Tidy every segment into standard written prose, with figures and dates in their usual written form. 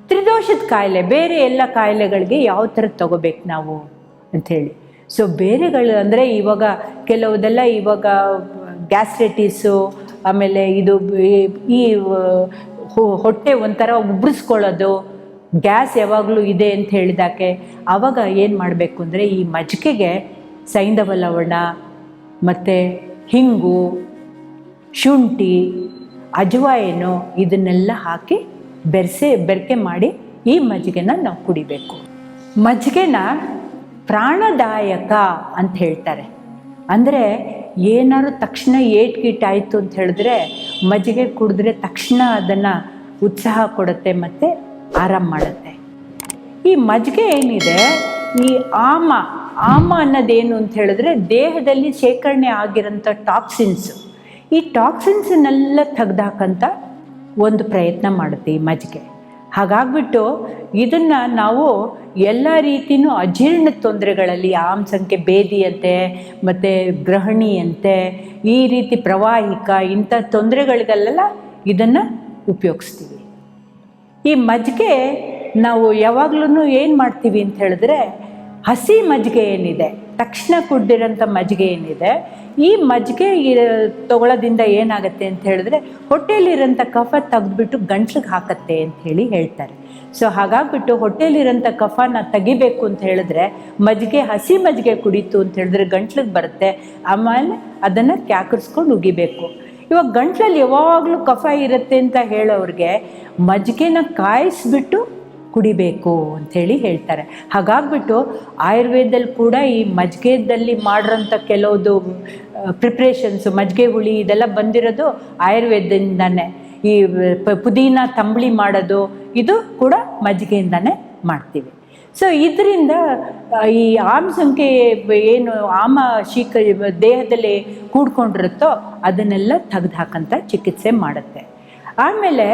ತ್ರಿದೋಷದ ಕಾಯಿಲೆ, ಬೇರೆ ಎಲ್ಲ ಕಾಯಿಲೆಗಳಿಗೆ ಯಾವ ಥರದ್ದು ತಗೋಬೇಕು ನಾವು ಅಂಥೇಳಿ. ಸೊ ಬೇರೆಗಳು ಅಂದರೆ ಇವಾಗ ಕೆಲವುದೆಲ್ಲ ಇವಾಗ ಗ್ಯಾಸ್ಟ್ರೈಟಿಸು, ಆಮೇಲೆ ಇದು ಈ ಹೊಟ್ಟೆ ಒಂಥರ ಉಬ್ರಿಸ್ಕೊಳ್ಳೋದು, ಗ್ಯಾಸ್ ಯಾವಾಗಲೂ ಇದೆ ಅಂತ ಹೇಳಿದಾಕೆ ಆವಾಗ ಏನು ಮಾಡಬೇಕು ಅಂದರೆ ಈ ಮಜ್ಜಿಗೆಗೆ ಸೈಂಧವ ಲವಣ ಮತ್ತು ಹಿಂಗು, ಶುಂಠಿ, ಅಜವಾಯಿನು ಇದನ್ನೆಲ್ಲ ಹಾಕಿ ಬೆರಕೆ ಮಾಡಿ ಈ ಮಜ್ಜಿಗೆನ ನಾವು ಕುಡಿಬೇಕು. ಮಜ್ಜಿಗೆನ ಪ್ರಾಣದಾಯಕ ಅಂತ ಹೇಳ್ತಾರೆ. ಅಂದರೆ ಏನಾದ್ರು ತಕ್ಷಣ ಏಟ್ಗೀಟಾಯಿತು ಅಂತ ಹೇಳಿದ್ರೆ ಮಜ್ಜಿಗೆ ಕುಡಿದ್ರೆ ತಕ್ಷಣ ಅದನ್ನು ಉತ್ಸಾಹ ಕೊಡುತ್ತೆ ಮತ್ತು ಆರಾಮ ಮಾಡುತ್ತೆ. ಈ ಮಜ್ಜಿಗೆ ಏನಿದೆ, ಈ ಆಮ ಅನ್ನೋದೇನು ಅಂತ ಹೇಳಿದ್ರೆ ದೇಹದಲ್ಲಿ ಶೇಖರಣೆ ಆಗಿರೋಂಥ ಟಾಕ್ಸಿನ್ಸು, ಈ ಟಾಕ್ಸಿನ್ಸನ್ನೆಲ್ಲ ತೆಗ್ದಾಕಂತ ಒಂದು ಪ್ರಯತ್ನ ಮಾಡುತ್ತೆ ಈ ಮಜ್ಜಿಗೆ. ಹಾಗಾಗ್ಬಿಟ್ಟು ಇದನ್ನು ನಾವು ಎಲ್ಲ ರೀತಿಯೂ ಅಜೀರ್ಣ ತೊಂದರೆಗಳಲ್ಲಿ, ಆಮ್ಸಂಖ್ಯೆ ಭೇದಿಯಂತೆ ಮತ್ತು ಗೃಹಿಣಿಯಂತೆ ಈ ರೀತಿ ಪ್ರವಾಹಿಕ ಇಂಥ ತೊಂದರೆಗಳಿಗೆಲ್ಲ ಇದನ್ನು ಉಪಯೋಗಿಸ್ತೀವಿ. ಈ ಮಜ್ಜಿಗೆ ನಾವು ಯಾವಾಗಲೂ ಏನು ಮಾಡ್ತೀವಿ ಅಂತ ಹೇಳಿದ್ರೆ, ಹಸಿ ಮಜ್ಜಿಗೆ ಏನಿದೆ, ತಕ್ಷಣ ಕುಡ್ದಿರೋಂಥ ಮಜ್ಜಿಗೆ ಏನಿದೆ, ಈ ಮಜ್ಜಿಗೆ ತಗೊಳ್ಳೋದ್ರಿಂದ ಏನಾಗುತ್ತೆ ಅಂತ ಹೇಳಿದ್ರೆ ಹೊಟ್ಟೆಯಲ್ಲಿರೋಂಥ ಕಫ ತೆಗೆದ್ಬಿಟ್ಟು ಗಂಟ್ಲಿಗೆ ಹಾಕತ್ತೆ ಅಂಥೇಳಿ ಹೇಳ್ತಾರೆ. ಸೊ ಹಾಗಾಗ್ಬಿಟ್ಟು ಹೊಟ್ಟೆಯಲ್ಲಿರೋಂಥ ಕಫನ ತೆಗಿಬೇಕು ಅಂತ ಹೇಳಿದ್ರೆ ಹಸಿ ಮಜ್ಜಿಗೆ ಕುಡಿತು ಅಂತ ಹೇಳಿದ್ರೆ ಗಂಟ್ಲಿಗೆ ಬರುತ್ತೆ. ಆಮೇಲೆ ಅದನ್ನು ಕ್ಯಾಕರಿಸ್ಕೊಂಡು ಉಗಿಬೇಕು. ಇವಾಗ ಗಂಟ್ಲಲ್ಲಿ ಯಾವಾಗಲೂ ಕಫ ಇರುತ್ತೆ ಅಂತ ಹೇಳೋರಿಗೆ ಮಜ್ಜಿಗೆನ ಕಾಯಿಸ್ಬಿಟ್ಟು ಕುಡಿಬೇಕು ಅಂಥೇಳಿ ಹೇಳ್ತಾರೆ. ಹಾಗಾಗ್ಬಿಟ್ಟು ಆಯುರ್ವೇದದಲ್ಲಿ ಕೂಡ ಈ ಮಜ್ಜಿಗೆದಲ್ಲಿ ಮಾಡಿರೋಂಥ ಕೆಲವುದು ಪ್ರಿಪ್ರೇಷನ್ಸು, ಮಜ್ಜಿಗೆ ಹುಳಿ ಇದೆಲ್ಲ ಬಂದಿರೋದು ಆಯುರ್ವೇದದಿಂದನೇ. ಈ ಪುದೀನ ತಂಬಳಿ ಮಾಡೋದು ಇದು ಕೂಡ ಮಜ್ಜಿಗೆಯಿಂದನೇ ಮಾಡ್ತೀವಿ. ಸೊ ಇದರಿಂದ ಈ ಆಮ್ಸಂಖ್ಯೆ ಏನು ಶೀಕ ದೇಹದಲ್ಲಿ ಕೂಡ್ಕೊಂಡಿರುತ್ತೋ ಅದನ್ನೆಲ್ಲ ತೆಗೆದು ಹಾಕಂತ ಚಿಕಿತ್ಸೆ ಮಾಡುತ್ತೆ. ಆಮೇಲೆ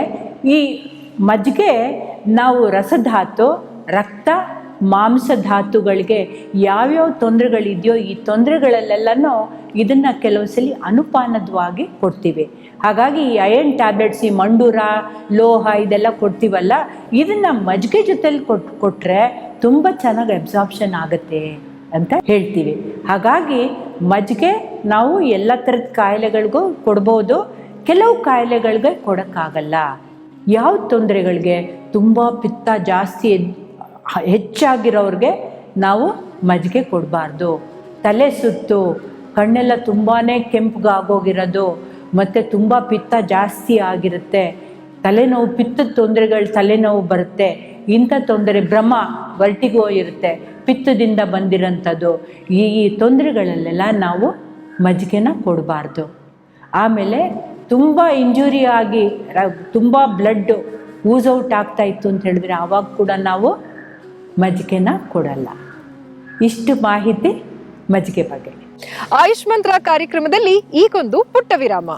ಈ ಮಜ್ಜಿಗೆ ನಾವು ರಸಧಾತು, ರಕ್ತ, ಮಾಂಸಧಾತುಗಳಿಗೆ ಯಾವ್ಯಾವ ತೊಂದರೆಗಳಿದೆಯೋ ಈ ತೊಂದರೆಗಳಲ್ಲೆಲ್ಲನೂ ಇದನ್ನು ಕೆಲವು ಸಲ ಅನುಪಾನದವಾಗಿ ಕೊಡ್ತೀವಿ. ಹಾಗಾಗಿ ಈ ಅಯರ್ನ್ ಟ್ಯಾಬ್ಲೆಟ್ಸ್, ಈ ಮಂಡೂರ, ಲೋಹ ಇದೆಲ್ಲ ಕೊಡ್ತೀವಲ್ಲ, ಇದನ್ನು ಮಜ್ಜಿಗೆ ಜೊತೆಲಿ ಕೊಟ್ಟರೆ ತುಂಬ ಚೆನ್ನಾಗಿ ಅಬ್ಸಾರ್ಪ್ಷನ್ ಆಗುತ್ತೆ ಅಂತ ಹೇಳ್ತೀವಿ. ಹಾಗಾಗಿ ಮಜ್ಜಿಗೆ ನಾವು ಎಲ್ಲ ಥರದ ಕಾಯಿಲೆಗಳಿಗೂ ಕೊಡ್ಬೋದು, ಕೆಲವು ಕಾಯಿಲೆಗಳಿಗೆ ಕೊಡೋಕ್ಕಾಗಲ್ಲ. ಯಾವ ತೊಂದರೆಗಳಿಗೆ, ತುಂಬ ಪಿತ್ತ ಜಾಸ್ತಿ ಹೆಚ್ಚಾಗಿರೋರಿಗೆ ನಾವು ಮಜ್ಜಿಗೆ ಕೊಡಬಾರ್ದು. ತಲೆ ಸುತ್ತು, ಕಣ್ಣೆಲ್ಲ ತುಂಬಾ ಕೆಂಪಗಾಗೋಗಿರೋದು, ಮತ್ತು ತುಂಬ ಪಿತ್ತ ಜಾಸ್ತಿ ಆಗಿರುತ್ತೆ, ತಲೆನೋವು, ಪಿತ್ತದ ತೊಂದರೆಗಳು, ತಲೆನೋವು ಬರುತ್ತೆ, ಇಂಥ ತೊಂದರೆ, ಭ್ರಮ, ವರ್ಟಿಗೋ ಇರುತ್ತೆ, ಪಿತ್ತದಿಂದ ಬಂದಿರೋಂಥದ್ದು, ಈ ತೊಂದರೆಗಳಲ್ಲೆಲ್ಲ ನಾವು ಮಜ್ಜಿಗೆನ ಕೊಡಬಾರ್ದು. ಆಮೇಲೆ ತುಂಬ ಇಂಜುರಿ ಆಗಿ ತುಂಬ ಬ್ಲಡ್ಡು ಔಟ್ ಆಗ್ತಾಯಿತ್ತು ಅಂತ ಹೇಳಿದ್ರೆ ಆವಾಗ ಕೂಡ ನಾವು ಮಜ್ಜಿಗೆನ ಕೊಡಲ್ಲ. ಇಷ್ಟು ಮಾಹಿತಿ ಮಜ್ಜಿಗೆ ಬಗ್ಗೆ. ಆಯುಷ್ ಮಂತ್ರ ಕಾರ್ಯಕ್ರಮದಲ್ಲಿ ಈಗೊಂದು ಪುಟ್ಟ ವಿರಾಮ.